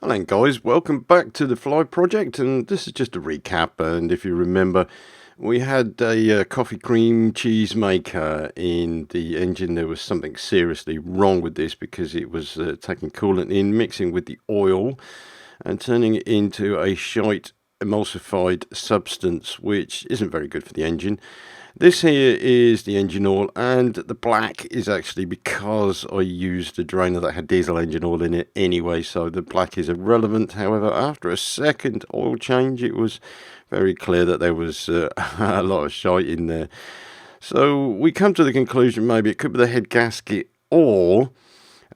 Hello guys, welcome back to the Fly Project, and this is just a recap. And if you remember, we had a coffee cream cheese maker in the engine. There was something seriously wrong with this because it was taking coolant in, mixing with the oil and turning it into a shite emulsified substance, which isn't very good for the engine. This here is the engine oil, and the black is actually because I used a drainer that had diesel engine oil in it anyway, so the black is irrelevant. However, after a second oil change, it was very clear that there was a lot of shite in there. So we come to the conclusion maybe it could be the head gasket or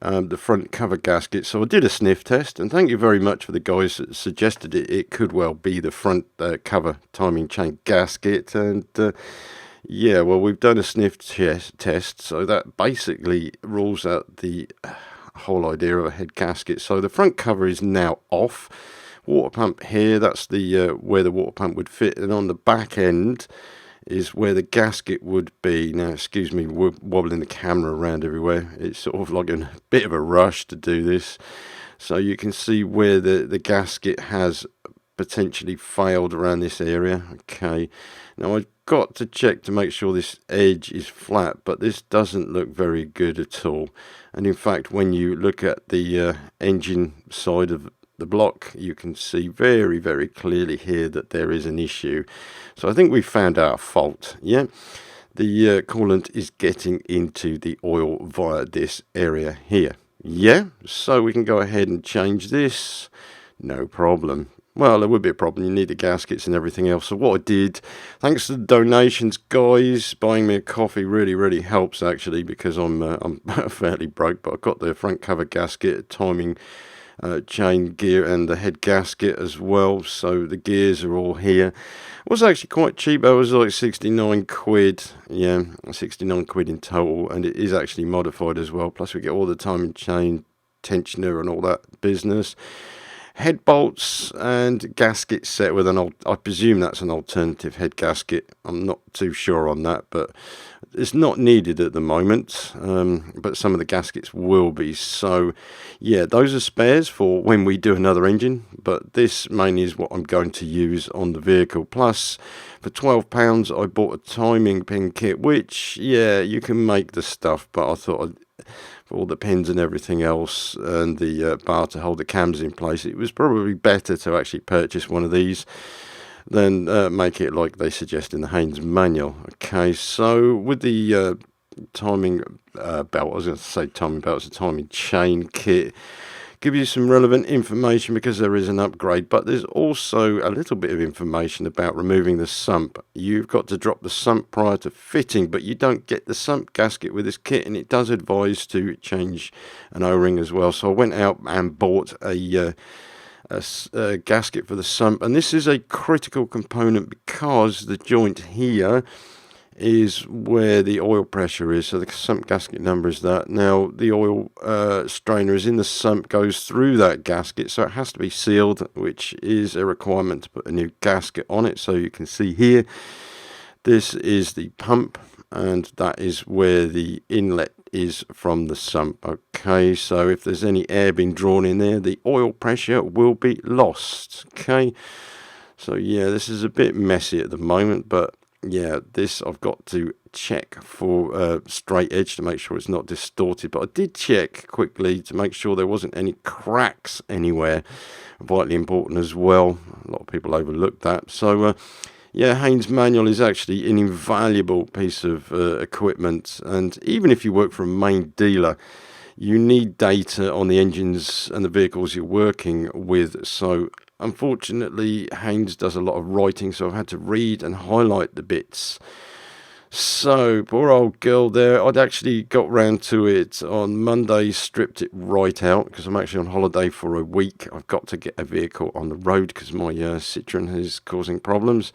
the front cover gasket. So I did a sniff test, and thank you very much for the guys that suggested it. It could well be the front cover timing chain gasket, and yeah, well, we've done a sniff test, so that basically rules out the whole idea of a head gasket. So the front cover is now off. Water pump here, that's the where the water pump would fit, and on the back end is where the gasket would be. Now, excuse me, we're wobbling the camera around everywhere. It's sort of like a bit of a rush to do this. So you can see where the gasket has potentially failed around this area. Okay, now I've got to check to make sure this edge is flat, but this doesn't look very good at all. And in fact, when you look at the engine side of the block, you can see very, very clearly here that there is an issue. So I think we found our fault. Yeah, the coolant is getting into the oil via this area here. Yeah, so we can go ahead and change this, no problem. Well, there would be a problem. You need the gaskets and everything else. So what I did, thanks to the donations, guys, buying me a coffee really helps actually, because I'm fairly broke. But I've got the front cover gasket, timing chain gear, and the head gasket as well. So the gears are all here. It was actually quite cheap. It was like 69 quid. Yeah, 69 quid in total, and it is actually modified as well. Plus we get all the timing chain tensioner and all that business. Head bolts and gasket set with an I presume that's an alternative head gasket. I'm not too sure on that, but it's not needed at the moment. But some of the gaskets will be. So yeah, those are spares for when we do another engine, but this mainly is what I'm going to use on the vehicle. Plus, for £12 I bought a timing pin kit, which, yeah, you can make the stuff, but I thought for all the pins and everything else, and the bar to hold the cams in place, it was probably better to actually purchase one of these than make it like they suggest in the Haynes manual. Okay, so with the timing belt, I was going to say timing belt, it's a timing chain kit. Give you some relevant information because there is an upgrade, but there's also a little bit of information about removing the sump. You've got to drop the sump prior to fitting, but you don't get the sump gasket with this kit, and it does advise to change an O-ring as well. So I went out and bought a gasket for the sump, and this is a critical component because the joint here is where the oil pressure is. So the sump gasket number is that. Now the oil strainer is in the sump, goes through that gasket, so it has to be sealed, which is a requirement to put a new gasket on it. So you can see here, this is the pump, and that is where the inlet is from the sump. Okay, so if there's any air being drawn in there, the oil pressure will be lost. Okay, so yeah, this is a bit messy at the moment, but yeah, this I've got to check for straight edge to make sure it's not distorted. But I did check quickly to make sure there wasn't any cracks anywhere. Vitally important as well. A lot of people overlook that. So yeah, Haynes manual is actually an invaluable piece of equipment. And even if you work for a main dealer, you need data on the engines and the vehicles you're working with. So unfortunately, Haynes does a lot of writing, so I've had to read and highlight the bits. So, poor old girl there. I'd actually got round to it on Monday, stripped it right out, because I'm actually on holiday for a week. I've got to get a vehicle on the road, because my Citroen is causing problems.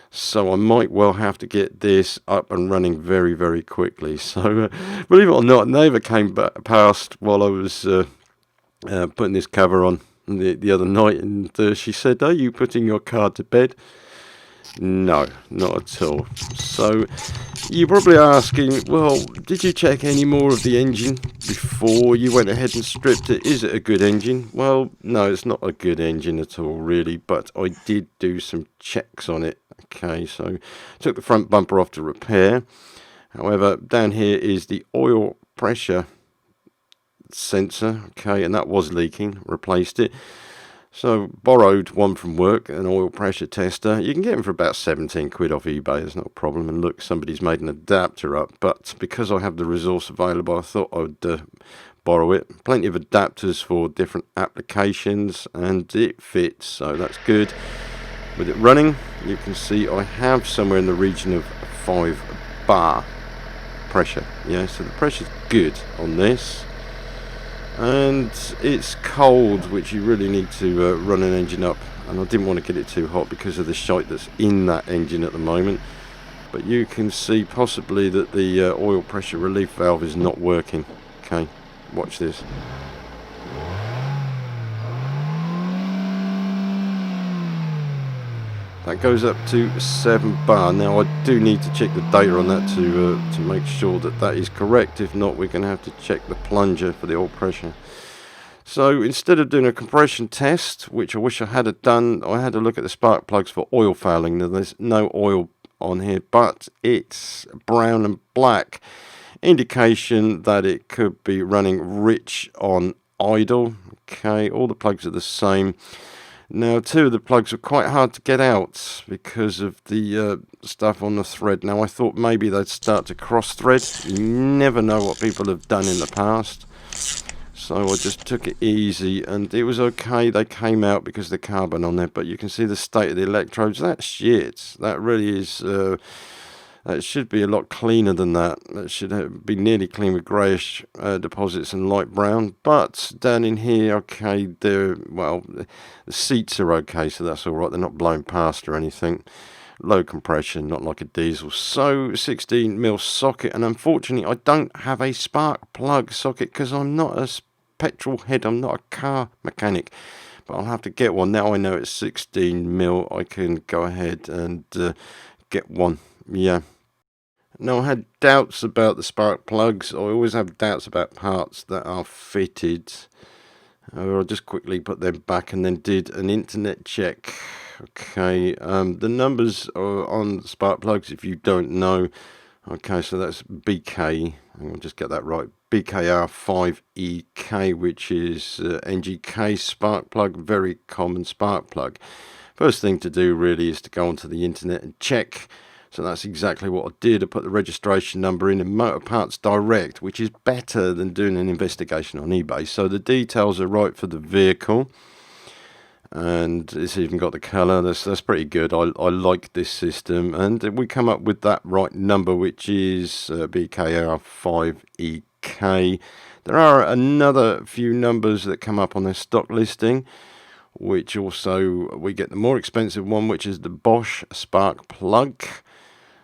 So I might well have to get this up and running very quickly. So, believe it or not, a neighbour came past while I was putting this cover on the other night, and she said, "Are you putting your car to bed?" No, not at all. So you're probably asking, well, did you check any more of the engine before you went ahead and stripped it? Is it a good engine? Well, no, it's not a good engine at all, really, but I did do some checks on it. Okay, so took the front bumper off to repair. However, down here is the oil pressure sensor, okay, and that was leaking. Replaced it. So borrowed one from work, an oil pressure tester. You can get them for about 17 quid off eBay, it's not a problem. And look, somebody's made an adapter up, but because I have the resource available, I thought I'd borrow it. Plenty of adapters for different applications, and it fits, so that's good. With it running, you can see I have somewhere in the region of 5 bar pressure. Yeah, so the pressure's good on this. And it's cold, which you really need to run an engine up, and I didn't want to get it too hot because of the shite that's in that engine at the moment. But you can see possibly that the oil pressure relief valve is not working. Okay, watch this. That goes up to 7 bar. Now I do need to check the data on that to make sure that that is correct. If not, we're going to have to check the plunger for the oil pressure. So instead of doing a compression test, which I wish I had done, I had to look at the spark plugs for oil fouling. Now there's no oil on here, but it's brown and black, indication that it could be running rich on idle. Okay, all the plugs are the same. Now, 2 of the plugs are quite hard to get out because of the stuff on the thread. Now, I thought maybe they'd start to cross-thread. You never know what people have done in the past. So I just took it easy, and it was okay. They came out because of the carbon on there, but you can see the state of the electrodes. That's shit. That really is... It should be a lot cleaner than that. It should be nearly clean with greyish deposits and light brown. But down in here, okay, well, the seats are okay, so that's all right. They're not blown past or anything. Low compression, not like a diesel. So 16mm socket, and unfortunately, I don't have a spark plug socket because I'm not a petrol head. I'm not a car mechanic. But I'll have to get one. Now I know it's 16mm, I can go ahead and get one. Yeah. Now, I had doubts about the spark plugs. I always have doubts about parts that are fitted. I'll just quickly put them back and then did an internet check. Okay, the numbers are on spark plugs if you don't know. Okay, so that's BK. I'll just get that right. BKR5EK, which is NGK spark plug, very common spark plug. First thing to do really is to go onto the internet and check. So that's exactly what I did. I put the registration number in Motor Parts Direct, which is better than doing an investigation on eBay. So the details are right for the vehicle. And it's even got the colour. That's pretty good. I like this system. And we come up with that right number, which is BKR5EK. There are another few numbers that come up on their stock listing, which also we get the more expensive one, which is the Bosch spark plug.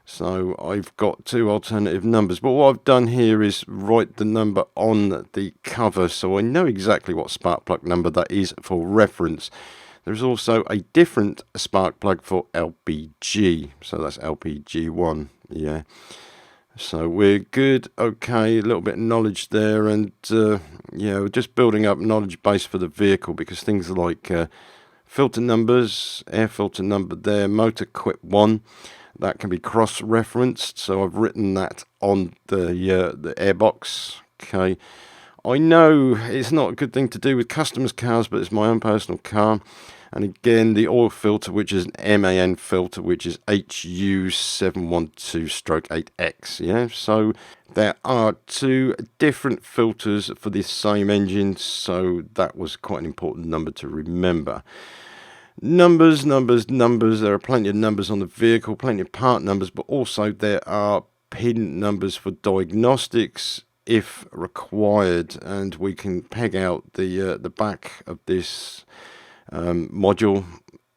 So I've got 2 alternative numbers, but what I've done here is write the number on the cover, so I know exactly what spark plug number that is for reference. There's also a different spark plug for LPG, so that's LPG1, yeah. So we're good, okay, a little bit of knowledge there, and yeah, we're just building up knowledge base for the vehicle, because things like filter numbers, air filter number there, motor quit 1, that can be cross-referenced, so I've written that on the airbox. Okay, I know it's not a good thing to do with customers' cars, but it's my own personal car. And again, the oil filter, which is an MAN filter, which is HU712/8X. Yeah, so there are 2 different filters for the same engine, so that was quite an important number to remember. Numbers. There are plenty of numbers on the vehicle, plenty of part numbers, but also there are pin numbers for diagnostics if required, and we can peg out the back of this module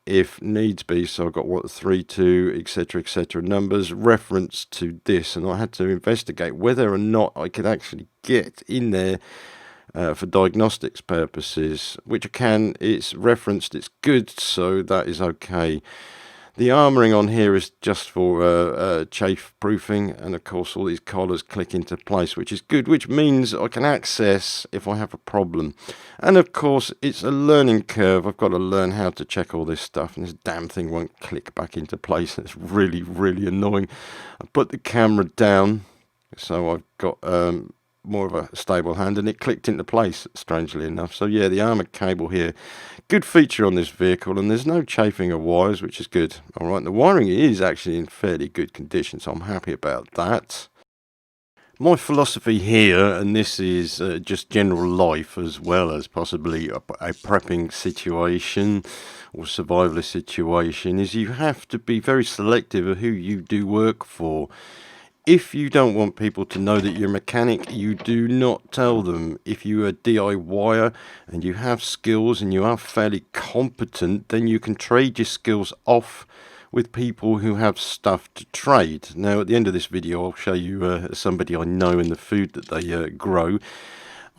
if needs be. So I've got 3, 2, etc. numbers reference to this, and I had to investigate whether or not I could actually get in there for diagnostics purposes, which I can. It's referenced, it's good, so that is okay. The armouring on here is just for chafe proofing, and of course all these collars click into place, which is good, which means I can access if I have a problem. And of course it's a learning curve. I've got to learn how to check all this stuff, and this damn thing won't click back into place. It's really, really annoying. I put the camera down so I've got more of a stable hand, and it clicked into place, strangely enough. So yeah, the armoured cable here, good feature on this vehicle, and there's no chafing of wires, which is good. All right, the wiring is actually in fairly good condition, so I'm happy about that. My philosophy here, and this is just general life as well as possibly a prepping situation or survivalist situation, is you have to be very selective of who you do work for. If you don't want people to know that you're a mechanic, you do not tell them. If you're a DIYer and you have skills and you are fairly competent, then you can trade your skills off with people who have stuff to trade. Now, at the end of this video, I'll show you somebody I know in the food that they grow.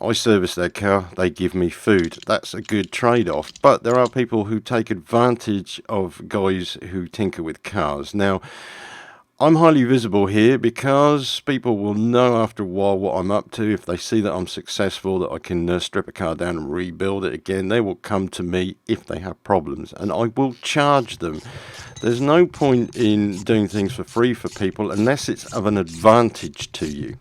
I service their car, they give me food. That's a good trade-off. But there are people who take advantage of guys who tinker with cars. Now, I'm highly visible here because people will know after a while what I'm up to. If they see that I'm successful, that I can strip a car down and rebuild it again, they will come to me if they have problems, and I will charge them. There's no point in doing things for free for people unless it's of an advantage to you.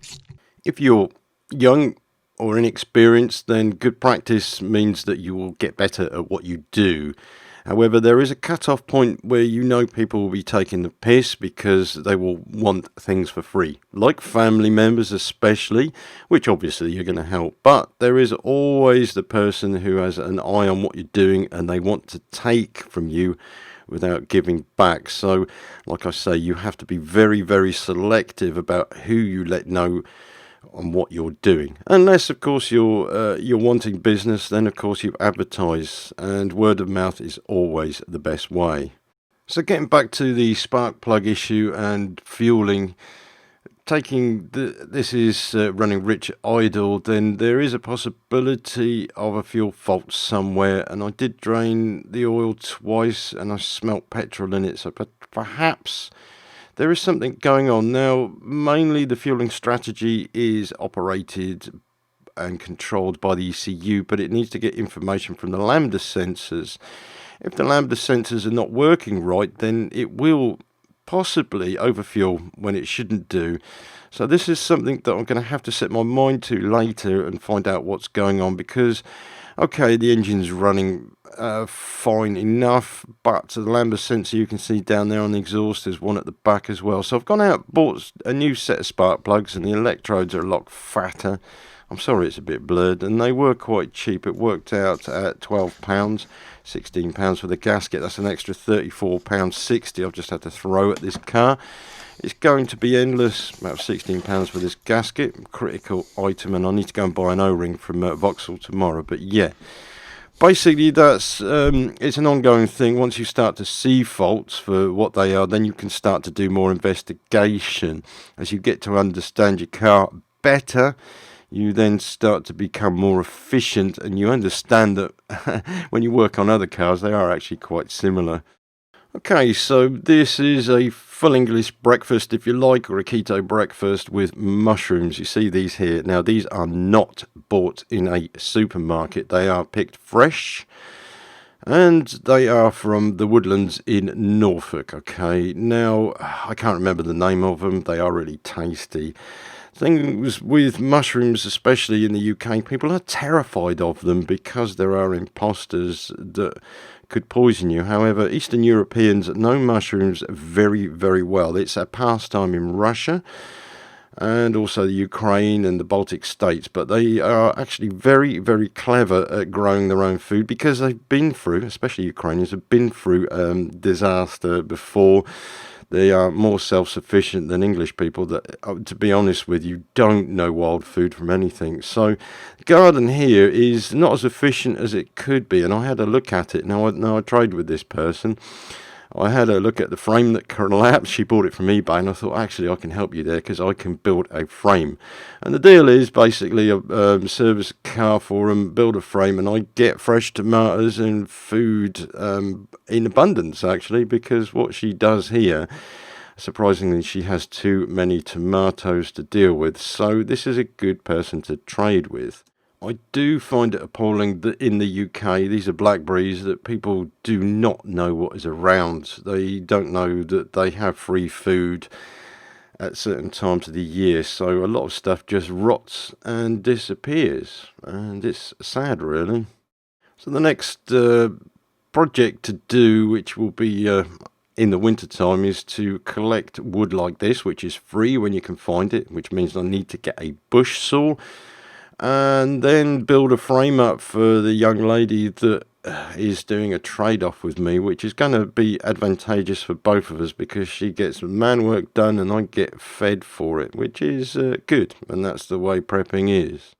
If you're young or inexperienced, then good practice means that you will get better at what you do. However, there is a cut-off point where you know people will be taking the piss because they will want things for free, like family members especially, which obviously you're going to help. But there is always the person who has an eye on what you're doing and they want to take from you without giving back. So, like I say, you have to be very, very selective about who you let know on what you're doing, unless of course you're wanting business. Then of course you advertise, and word of mouth is always the best way. So getting back to the spark plug issue and fueling, this is running rich idle, then there is a possibility of a fuel fault somewhere, and I did drain the oil twice and I smelt petrol in it, so perhaps there is something going on. Now, mainly the fueling strategy is operated and controlled by the ECU, but it needs to get information from the lambda sensors. If the lambda sensors are not working right, then it will possibly overfuel when it shouldn't do. So this is something that I'm going to have to set my mind to later and find out what's going on, because okay, the engine's running fine enough, but the lambda sensor you can see down there on the exhaust, there's one at the back as well. So I've gone out, bought a new set of spark plugs, and the electrodes are a lot fatter. I'm sorry it's a bit blurred, and they were quite cheap. It worked out at £12, £16 for the gasket. That's an extra £34.60 I've just had to throw at this car. It's going to be endless, about £16 for this gasket, critical item, and I need to go and buy an O-ring from Vauxhall tomorrow. But yeah, basically that's it's an ongoing thing. Once you start to see faults for what they are, then you can start to do more investigation. As you get to understand your car better, you then start to become more efficient, and you understand that when you work on other cars, they are actually quite similar. Okay, so this is a full English breakfast, if you like, or a keto breakfast with mushrooms. You see these here. Now, these are not bought in a supermarket. They are picked fresh, and they are from the woodlands in Norfolk. Okay, now, I can't remember the name of them. They are really tasty. Things with mushrooms, especially in the UK, people are terrified of them because there are imposters that could poison you. However, Eastern Europeans know mushrooms very, very well. It's a pastime in Russia and also the Ukraine and the Baltic states, but they are actually very, very clever at growing their own food because they've been through, especially Ukrainians, have been through disaster before. They are more self-sufficient than English people that, to be honest with you, don't know wild food from anything. So the garden here is not as efficient as it could be, and I had a look at it. Now I tried with this person. I had a look at the frame that collapsed. She bought it from eBay, and I thought, actually, I can help you there because I can build a frame. And the deal is basically a service a car for them, build a frame, and I get fresh tomatoes and food in abundance, actually, because what she does here, surprisingly, she has too many tomatoes to deal with. So this is a good person to trade with. I do find it appalling that in the UK, these are blackberries that people do not know what is around. They don't know that they have free food at certain times of the year, so a lot of stuff just rots and disappears, and it's sad, really. So the next project to do, which will be in the winter time, is to collect wood like this, which is free when you can find it, which means I need to get a bush saw and then build a frame up for the young lady that is doing a trade-off with me, which is going to be advantageous for both of us because she gets man work done and I get fed for it, which is good, and that's the way prepping is.